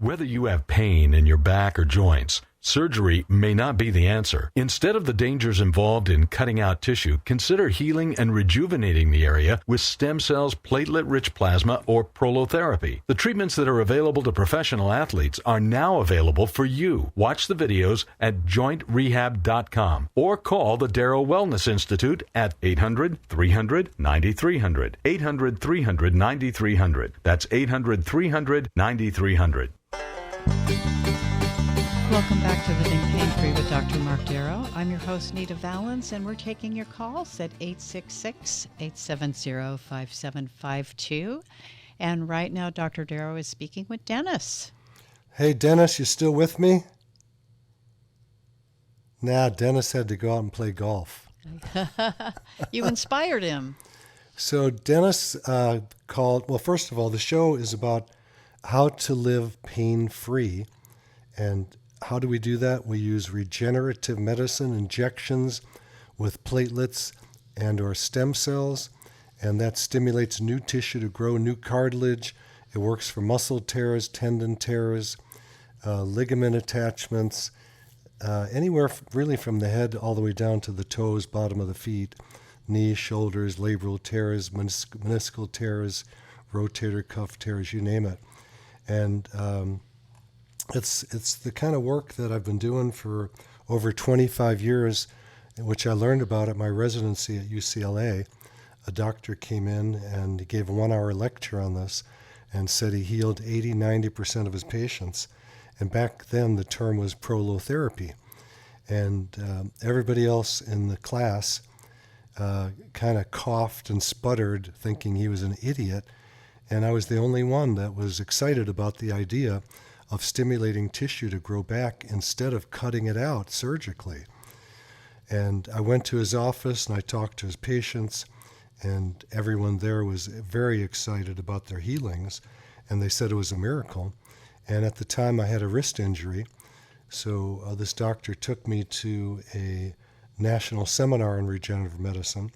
Whether you have pain in your back or joints, surgery may not be the answer. Instead of the dangers involved in cutting out tissue, consider healing and rejuvenating the area with stem cells, platelet-rich plasma, or prolotherapy. The treatments that are available to professional athletes are now available for you. Watch the videos at jointrehab.com or call the Darrow Wellness Institute at 800-300-9300. 800-300-9300. That's 800-300-9300. Welcome back to Living Pain-Free with Dr. Marc Darrow. I'm your host, Nita Valens, and we're taking your calls at 866-870-5752. And right now, Dr. Darrow is speaking with Dennis. Hey, Dennis, you still with me? Nah, Dennis had to go out and play golf. You inspired him. So Dennis called, well, first of all, the show is about how to live pain-free. And how do we do that? We use regenerative medicine, injections with platelets and or stem cells, and that stimulates new tissue to grow, new cartilage. It works for muscle tears, tendon tears, ligament attachments, anywhere really from the head all the way down to the toes, bottom of the feet, knees, shoulders, labral tears, meniscal tears, rotator cuff tears, you name it. And it's the kind of work that I've been doing for over 25 years, which I learned about at my residency at UCLA. A doctor came in and he gave a 1-hour lecture on this and said he healed 80-90% of his patients. And back then the term was prolotherapy. And everybody else in the class kind of coughed and sputtered, thinking he was an idiot. And I was the only one that was excited about the idea of stimulating tissue to grow back instead of cutting it out surgically. And I went to his office and I talked to his patients, and everyone there was very excited about their healings, and they said it was a miracle. And at the time I had a wrist injury, so this doctor took me to a national seminar in regenerative medicine,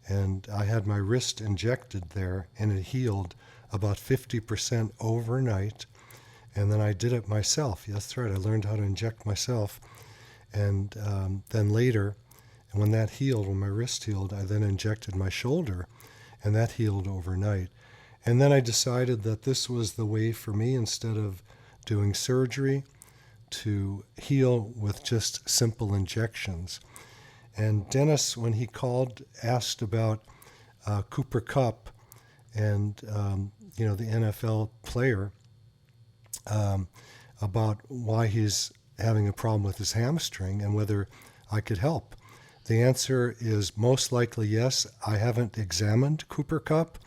and I had my wrist injected there, and it healed about 50% overnight. And then I did it myself. That's right, I learned how to inject myself. And then later, when that healed, when my wrist healed, I then injected my shoulder, and that healed overnight. And then I decided that this was the way for me, instead of doing surgery, to heal with just simple injections. And Dennis, when he called, asked about Cooper Kupp and the NFL player, about why he's having a problem with his hamstring and whether I could help. The answer is most likely yes. I haven't examined Cooper Kupp,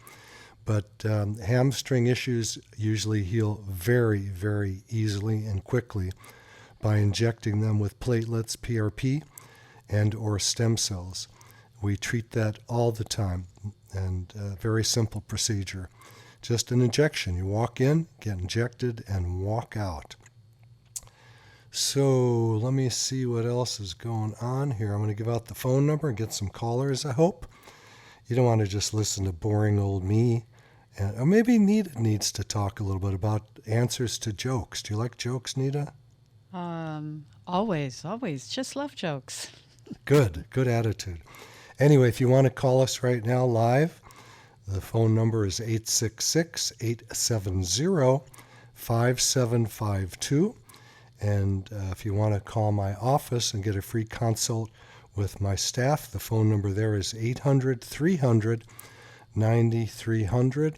but hamstring issues usually heal very, very easily and quickly by injecting them with platelets, PRP, and or stem cells. We treat that all the time, and a very simple procedure. Just an injection. You walk in, get injected, and walk out. So let me see what else is going on here. I'm going to give out the phone number and get some callers, I hope. You don't want to just listen to boring old me. Or maybe Nita needs to talk a little bit about answers to jokes. Do you like jokes, Nita? Always. Just love jokes. Good attitude. Anyway, if you want to call us right now live, the phone number is 866-870-5752. And if you want to call my office and get a free consult with my staff, the phone number there is 800-300-9300.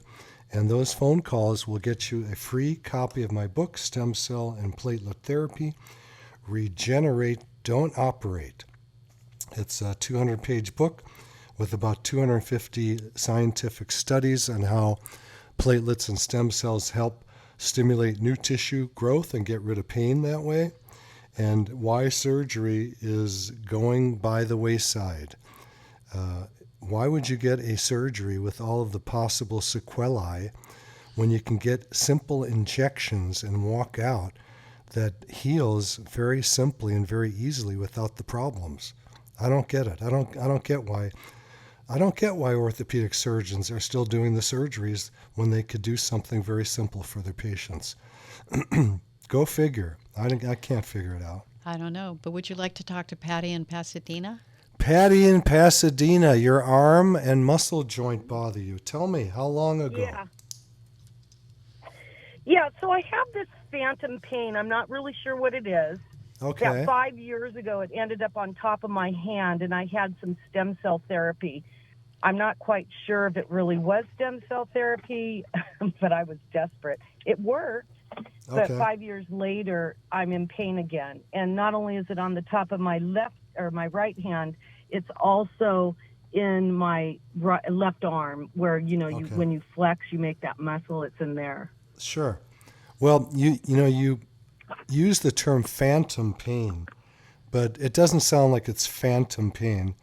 And those phone calls will get you a free copy of my book, Stem Cell and Platelet Therapy, Regenerate, Don't Operate. It's a 200-page book with about 250 scientific studies on how platelets and stem cells help stimulate new tissue growth and get rid of pain that way, and why surgery is going by the wayside. Why would you get a surgery with all of the possible sequelae when you can get simple injections and walk out that heals very simply and very easily without the problems? I don't get it. I don't get why orthopedic surgeons are still doing the surgeries when they could do something very simple for their patients. Go figure. I can't figure it out. I don't know, but would you like to talk to Patty in Pasadena? Patty in Pasadena, your arm and muscle joint bother you. Tell me, how long ago? Yeah, so I have this phantom pain. I'm not really sure what it is. Okay. About 5 years ago, it ended up on top of my hand, and I had some stem cell therapy. I'm not quite sure if it really was stem cell therapy, but I was desperate. It worked, but Okay. 5 years later, I'm in pain again. And not only is it on the top of my left or my right hand, it's also in my left arm where, Okay. when you flex, you make that muscle. It's in there. Sure. Well, you use the term phantom pain, but it doesn't sound like it's phantom pain.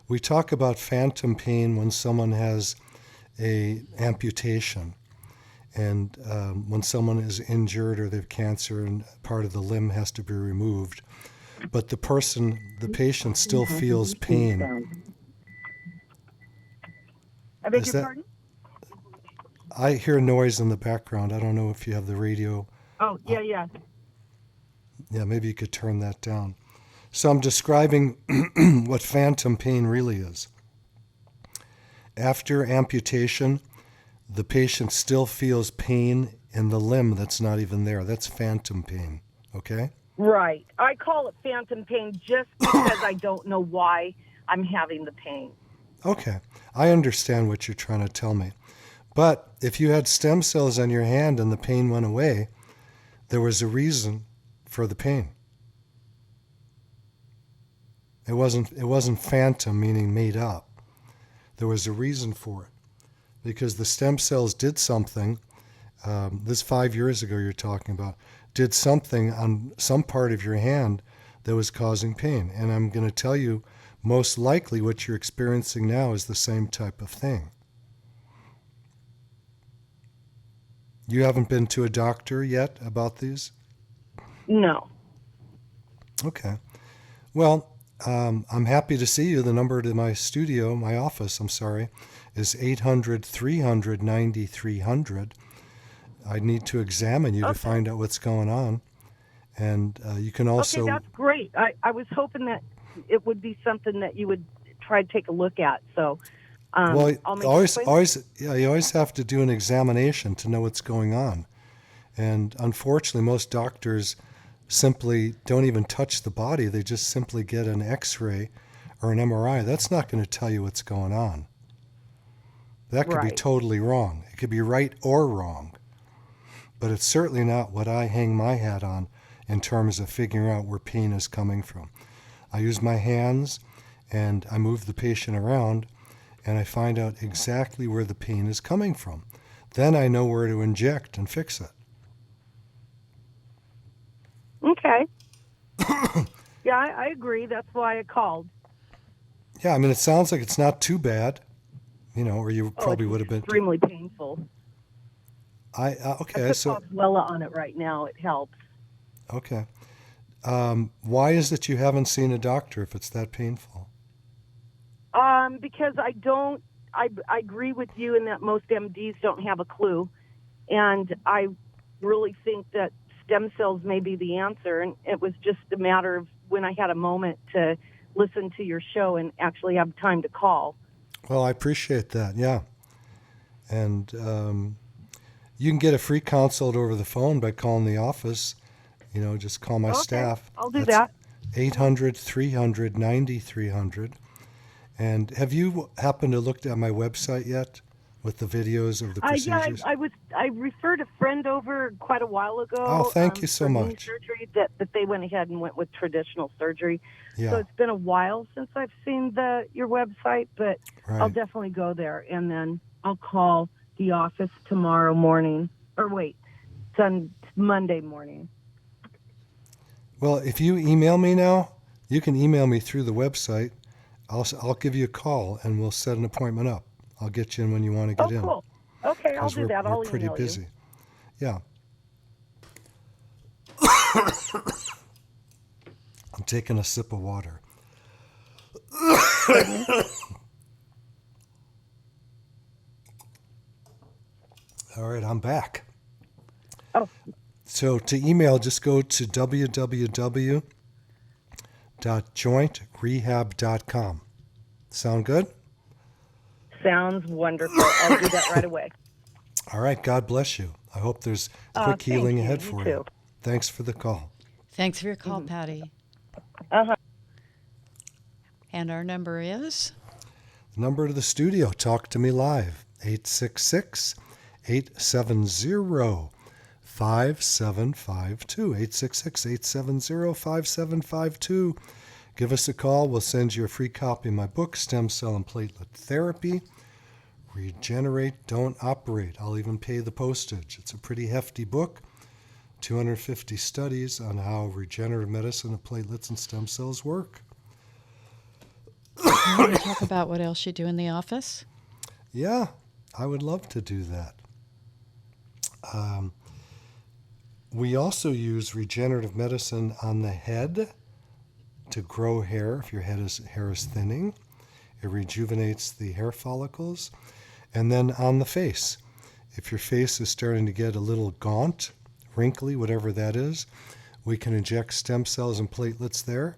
We talk about phantom pain when someone has a amputation, and when someone is injured or they have cancer and part of the limb has to be removed, but the patient still feels pain. I beg Is your that- pardon? I hear noise in the background. I don't know if you have the radio. Oh, yeah. Yeah, maybe you could turn that down. So I'm describing what phantom pain really is. After amputation, the patient still feels pain in the limb that's not even there. That's phantom pain, okay? Right. I call it phantom pain just because I don't know why I'm having the pain. Okay, I understand what you're trying to tell me. But if you had stem cells on your hand and the pain went away, there was a reason for the pain. It wasn't phantom, meaning made up. There was a reason for it. Because the stem cells did something, this 5 years ago you're talking about, did something on some part of your hand that was causing pain. And I'm going to tell you, most likely what you're experiencing now is the same type of thing. You haven't been to a doctor yet about these? No. Okay. Well, I'm happy to see you. The number to my studio, my office, is 800-300-9300. I need to examine you to find out what's going on. And you can also... Okay, that's great. I was hoping that it would be something that you would try to take a look at. So well, I'll make you always have to do an examination to know what's going on. And unfortunately, most doctors simply don't even touch the body. They just simply get an X-ray or an MRI. That's not going to tell you what's going on. That could be totally wrong. It could be right or wrong. But it's certainly not what I hang my hat on in terms of figuring out where pain is coming from. I use my hands and I move the patient around and I find out exactly where the pain is coming from. Then I know where to inject and fix it. Okay. Yeah, I agree. That's why I called. Yeah, I mean, it sounds like it's not too bad, or you probably would have been. Extremely painful. Okay, I put Oswella on it right now. It helps. Okay. Why is it you haven't seen a doctor if it's that painful? Because I agree with you in that most MDs don't have a clue. And I really think that stem cells may be the answer. And it was just a matter of when I had a moment to listen to your show and actually have time to call. Well, I appreciate that, yeah. And you can get a free consult over the phone by calling the office. Just call my staff. I'll do that. 800-300-9300. And have you happened to look at my website yet with the videos of the procedures? I referred a friend over quite a while ago. Oh, thank you so for knee much. Surgery that they went ahead and went with traditional surgery. Yeah. So it's been a while since I've seen your website, but I'll definitely go there, and then I'll call the office tomorrow morning. Or wait, it's Monday morning. Well, if you email me now, you can email me through the website. I'll give you a call and we'll set an appointment up. I'll get you in when you want to get in. Oh, cool. Okay, I'll do that. I'll We're pretty email busy. You. Yeah. I'm taking a sip of water. All right, I'm back. Oh. So to email, just go to www.jointrehab.com. Sound good? Sounds wonderful. I'll do that right away. All right. God bless you. I hope there's quick healing ahead for you. Thanks for the call. Thanks for your call, Patty. Uh-huh. And our number is? Number to the studio. Talk to me live. 866-870-5752. 866-870-5752. Give us a call. We'll send you a free copy of my book, Stem Cell and Platelet Therapy. Regenerate, don't operate. I'll even pay the postage. It's a pretty hefty book. 250 studies on how regenerative medicine of platelets and stem cells work. You want to talk about what else you do in the office? Yeah, I would love to do that. We also use regenerative medicine on the head to grow hair if your hair is thinning. It rejuvenates the hair follicles. And then on the face, if your face is starting to get a little gaunt, wrinkly, whatever that is, we can inject stem cells and platelets there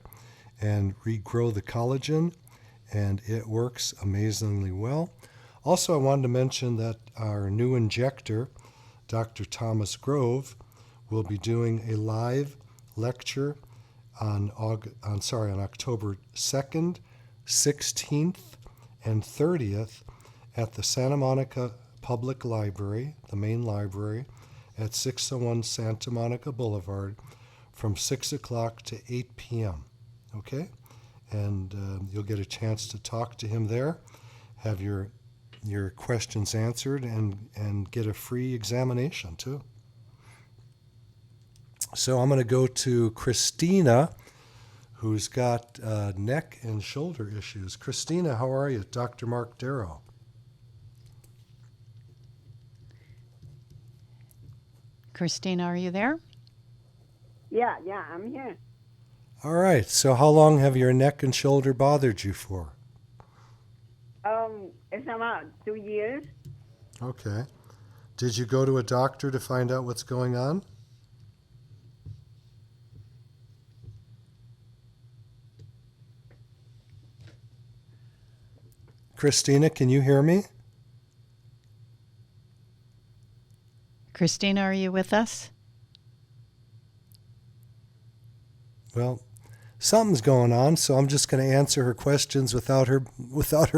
and regrow the collagen, and it works amazingly well. Also, I wanted to mention that our new injector, Dr. Thomas Grove, will be doing a live lecture on October 2nd, 16th, and 30th at the Santa Monica Public Library, the main library, at 601 Santa Monica Boulevard from 6 o'clock to 8 p.m. Okay? And you'll get a chance to talk to him there, have your questions answered, and get a free examination too. So I'm going to go to Christina, who's got neck and shoulder issues. Christina, how are you? Dr. Marc Darrow. Christina, are you there? Yeah, I'm here. All right. So how long have your neck and shoulder bothered you for? It's about 2 years. Okay. Did you go to a doctor to find out what's going on? Christina, can you hear me? Christina, are you with us? Well, something's going on, so I'm just going to answer her questions without her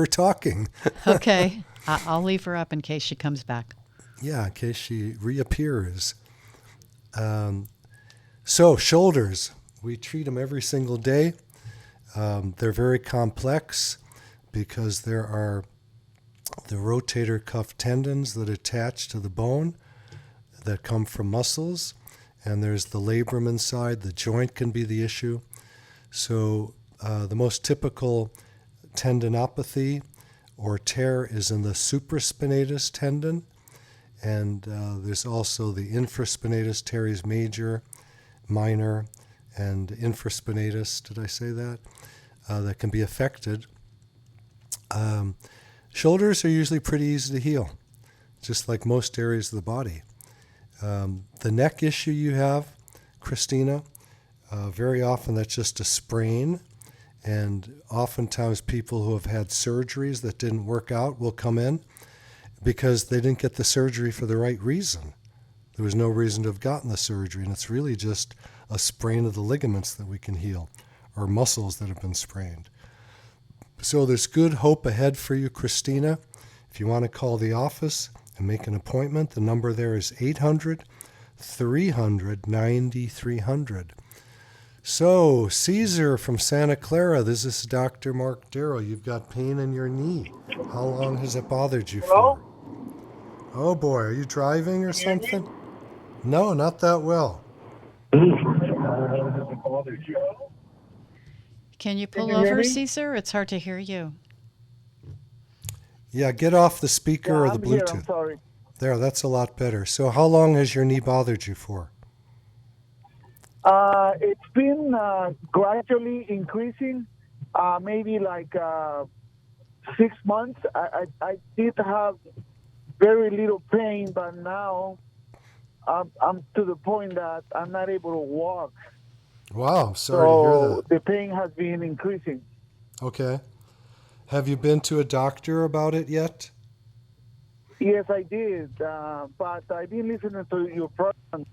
talking. Okay. I'll leave her up in case she comes back. Yeah, in case she reappears. So shoulders, we treat them every single day. They're very complex because there are the rotator cuff tendons that attach to the bone that come from muscles, and there's the labrum inside. The joint can be the issue. So the most typical tendinopathy or tear is in the supraspinatus tendon, and there's also the infraspinatus teres major, minor, and infraspinatus, did I say that? That can be affected. Shoulders are usually pretty easy to heal, just like most areas of the body. The neck issue you have, Christina, very often that's just a sprain, and oftentimes people who have had surgeries that didn't work out will come in because they didn't get the surgery for the right reason. There was no reason to have gotten the surgery, and it's really just a sprain of the ligaments that we can heal, or muscles that have been sprained. So there's good hope ahead for you, Christina. If you want to call the office and make an appointment, the number there is 800-300-9300. So, Caesar from Santa Clara, this is Dr. Marc Darrow. You've got pain in your knee. How long has it bothered you for? Oh boy, are you driving or something? No, not that well. Can you pull over, Caesar? It's hard to hear you. Yeah, get off the speaker or the Bluetooth. Here, I'm sorry. There, that's a lot better. So how long has your knee bothered you for? It's been gradually increasing, maybe like 6 months. I did have very little pain, but now I'm to the point that I'm not able to walk. Wow, I'm sorry to hear So that. the pain has been increasing. Okay. Have you been to a doctor about it yet? Yes, I did, but I've been listening to your program,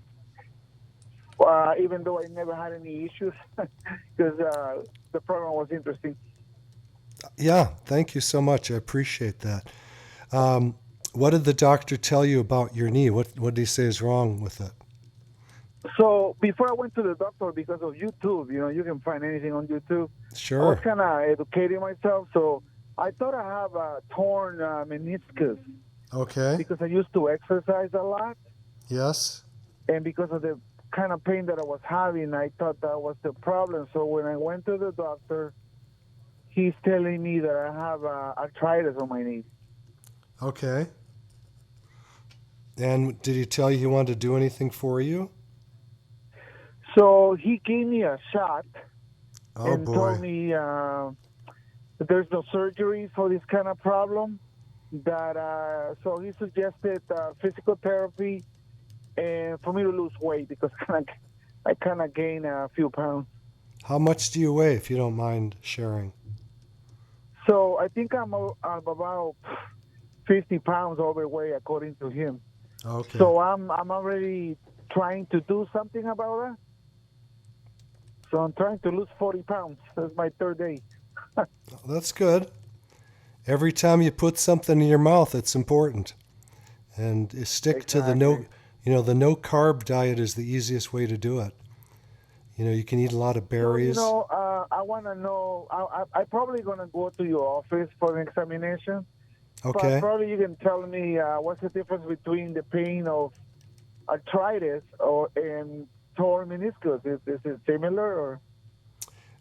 even though I never had any issues, because the program was interesting. Yeah, thank you so much. I appreciate that. What did the doctor tell you about your knee? What did he say is wrong with it? So before I went to the doctor, because of YouTube, you can find anything on YouTube. I was Sure. kind of educating myself, so I thought I have a torn meniscus Okay. because I used to exercise a lot, Yes. and because of the kind of pain that I was having, I thought that was the problem. So when I went to the doctor, he's telling me that I have arthritis on my knee. Okay. And did he tell you he wanted to do anything for you? So he gave me a shot Oh and boy. told me that there's no surgery for this kind of problem. That so he suggested physical therapy and for me to lose weight because I kind of gained a few pounds. How much do you weigh, if you don't mind sharing? So I think I'm about 50 pounds overweight according to him. Okay. So I'm already trying to do something about that. So I'm trying to lose 40 pounds. That's my third day. That's good. Every time you put something in your mouth, it's important. And stick to the no carb diet is the easiest way to do it. You can eat a lot of berries. So, I want to know. I'm probably going to go to your office for an examination. Okay. But probably you can tell me what's the difference between the pain of arthritis and torn meniscus. Is it similar or?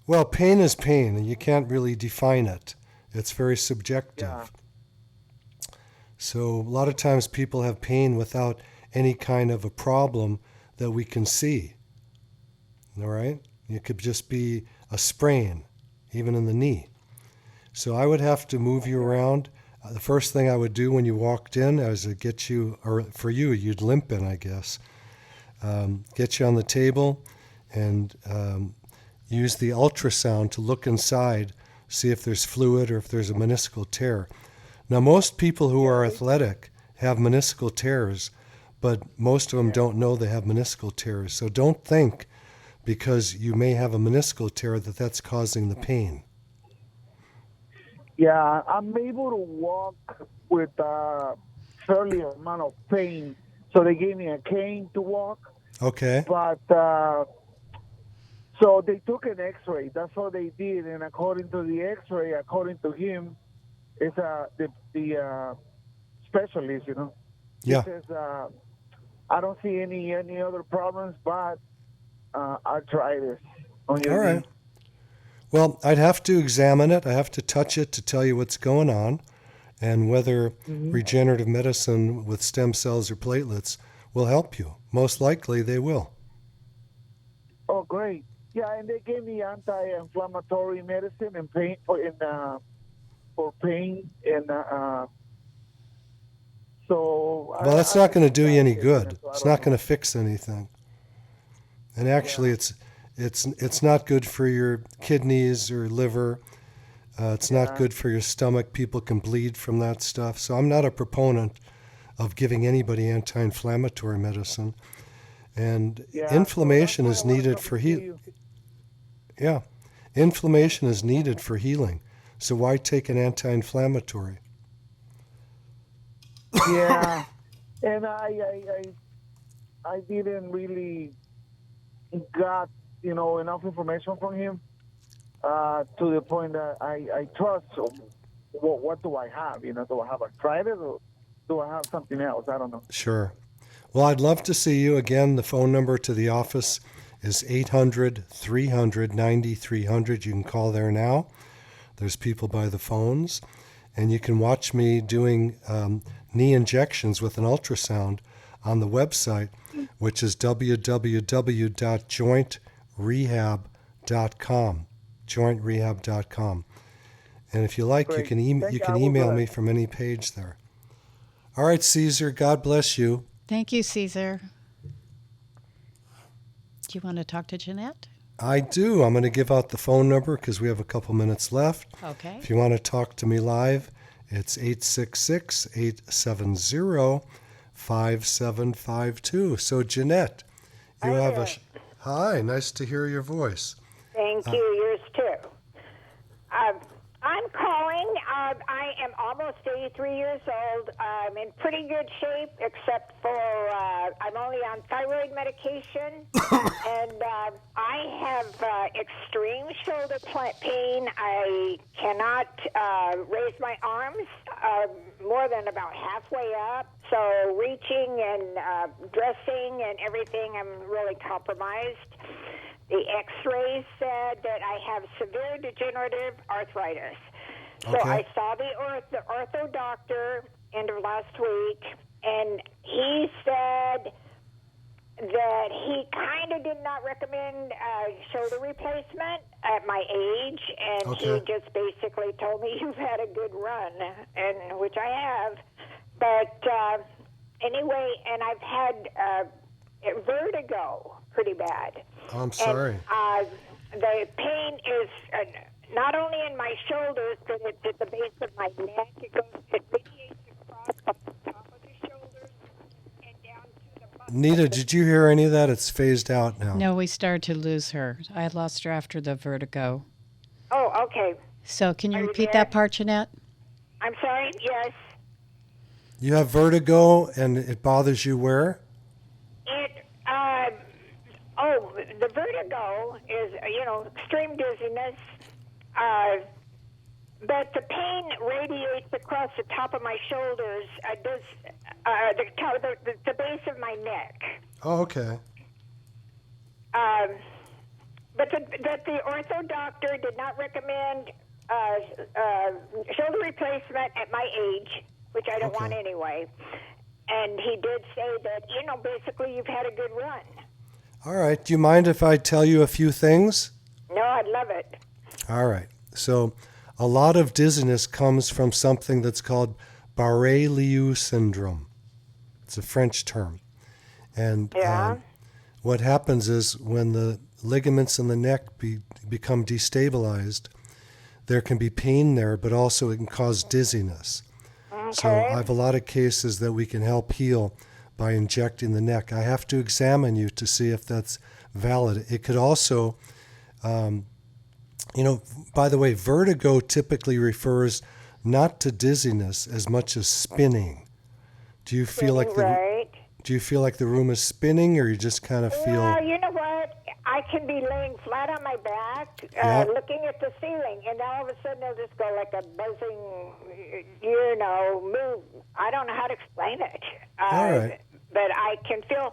Well, pain is pain, and you can't really define it. It's very subjective. Yeah. So a lot of times people have pain without any kind of a problem that we can see. All right? It could just be a sprain, even in the knee. So I would have to move you around. The first thing I would do when you walked in is to get you, or for you, you'd limp in, I guess. Get you on the table and use the ultrasound to look inside, see if there's fluid or if there's a meniscal tear. Now, most people who are athletic have meniscal tears, but most of them don't know they have meniscal tears. So don't think because you may have a meniscal tear that's causing the pain. Yeah, I'm able to walk with a fairly amount of pain. So they gave me a cane to walk. Okay. But so they took an X-ray. That's all they did. And according to the X-ray, according to him, it's the specialist. Yeah. He says I don't see any other problems but arthritis on your All right. knee. Well, I'd have to examine it. I have to touch it to tell you what's going on and whether regenerative medicine with stem cells or platelets will help you. Most likely they will. Oh, great. Yeah, and they gave me anti-inflammatory medicine and pain for pain and so. Well, that's not going to do you any good. So It's not going to fix anything. And actually, it's not good for your kidneys or liver. It's not good for your stomach. People can bleed from that stuff. So I'm not a proponent of giving anybody anti-inflammatory medicine. And inflammation is needed for healing. Yeah, inflammation is needed for healing. So why take an anti-inflammatory? Yeah, and I didn't really got enough information from him to the point that I trust. So what do I have? Do I have arthritis or do I have something else? I don't know. Sure. Well, I'd love to see you. Again, the phone number to the office is 800-300-9300. You can call there now. There's people by the phones. And you can watch me doing knee injections with an ultrasound on the website, which is www.jointrehab.com. Jointrehab.com. And if you like, Great. you can email me from any page there. All right, Caesar, God bless you. Thank you, Caesar. Do you want to talk to Jeanette? I do. I'm going to give out the phone number because we have a couple minutes left. Okay. If you want to talk to me live, it's 866-870-5752. So, Jeanette, you have a... Hi, nice to hear your voice. Thank you. Yours too. I'm calling. I am almost 83 years old. I'm in pretty good shape, except for I'm only on thyroid medication, and I have extreme shoulder pain. I cannot raise my arms more than about halfway up. So reaching and dressing and everything, I'm really compromised. The x-rays said that I have severe degenerative arthritis. So Okay. I saw the ortho doctor end of last week, and he said that he kind of did not recommend shoulder replacement at my age, and Okay. he just basically told me, you've had a good run, and which I have. But anyway, and I've had vertigo pretty bad. I'm sorry. And the pain is not only in my shoulders, but it's at the base of my neck. It radiates across the top of the shoulders and down to the bottom. Nita, did you hear any of that? It's phased out now. No, we started to lose her. I lost her after the vertigo. Oh, okay. So can you Are you repeat there? that part, Jeanette? I'm sorry. Yes. You have vertigo, and it bothers you where? The vertigo is, extreme dizziness. But the pain radiates across the top of my shoulders, the base of my neck. Oh, okay. But the ortho doctor did not recommend shoulder replacement at my age, which I don't want anyway. And he did say that, basically you've had a good run. All right. Do you mind if I tell you a few things? No, I'd love it. All right. So a lot of dizziness comes from something that's called Barré-Liu syndrome. It's a French term. And what happens is when the ligaments in the neck become destabilized, there can be pain there, but also it can cause dizziness. Okay. So I have a lot of cases that we can help heal by injecting the neck. I have to examine you to see if that's valid. It could also, by the way, vertigo typically refers not to dizziness as much as spinning. Do you feel like Do you feel like the room is spinning, or you just kind of feel? Well, you know what? I can be laying flat on my back, looking at the ceiling, and then all of a sudden I'll just go like a buzzing, move. I don't know how to explain it. All right. But I can feel.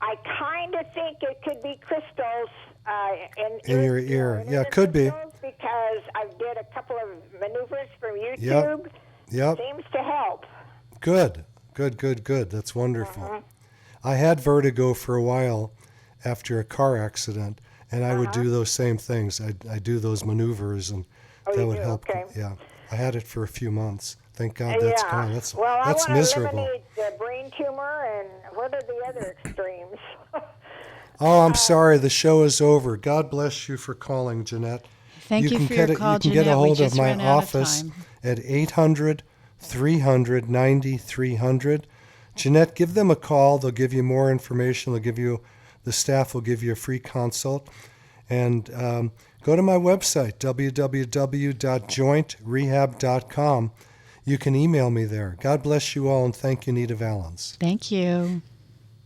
I kind of think it could be crystals in your ear. Yeah, it could be. Because I did a couple of maneuvers from YouTube. Yep. Seems to help. Good. That's wonderful. I had vertigo for a while after a car accident, and I would do those same things. I do those maneuvers, and that would help. Okay. Yeah, I had it for a few months. Thank God that's gone. That's I want miserable. to eliminate the brain tumor, and what are the other extremes? Oh, I'm sorry. The show is over. God bless you for calling, Jeanette. Thank you for your call, You can Jeanette. get a hold We of just my ran out of office time. at 800-300-9300. Jeanette, give them a call. They'll give you more information. The staff will give you a free consult. And go to my website, www.jointrehab.com. You can email me there. God bless you all, and thank you, Nita Valens. Thank you.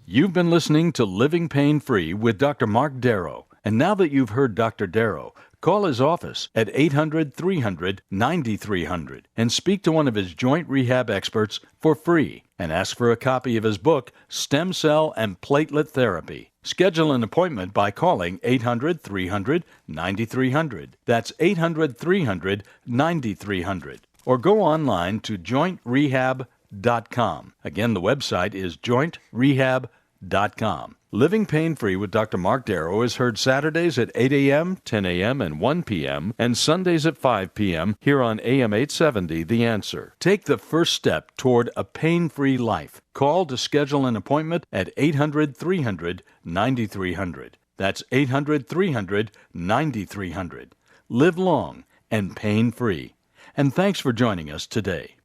You've been listening to Living Pain Free with Dr. Marc Darrow. And now that you've heard Dr. Darrow, call his office at 800-300-9300 and speak to one of his joint rehab experts for free, and ask for a copy of his book, Stem Cell and Platelet Therapy. Schedule an appointment by calling 800-300-9300. That's 800-300-9300. Or go online to jointrehab.com. Again, the website is jointrehab.com. livingpainfree.com. Living Pain Free with Dr. Marc Darrow is heard Saturdays at 8 a.m., 10 a.m., and 1 p.m., and Sundays at 5 p.m. here on AM 870, The Answer. Take the first step toward a pain-free life. Call to schedule an appointment at 800-300-9300. That's 800-300-9300. Live long and pain-free. And thanks for joining us today.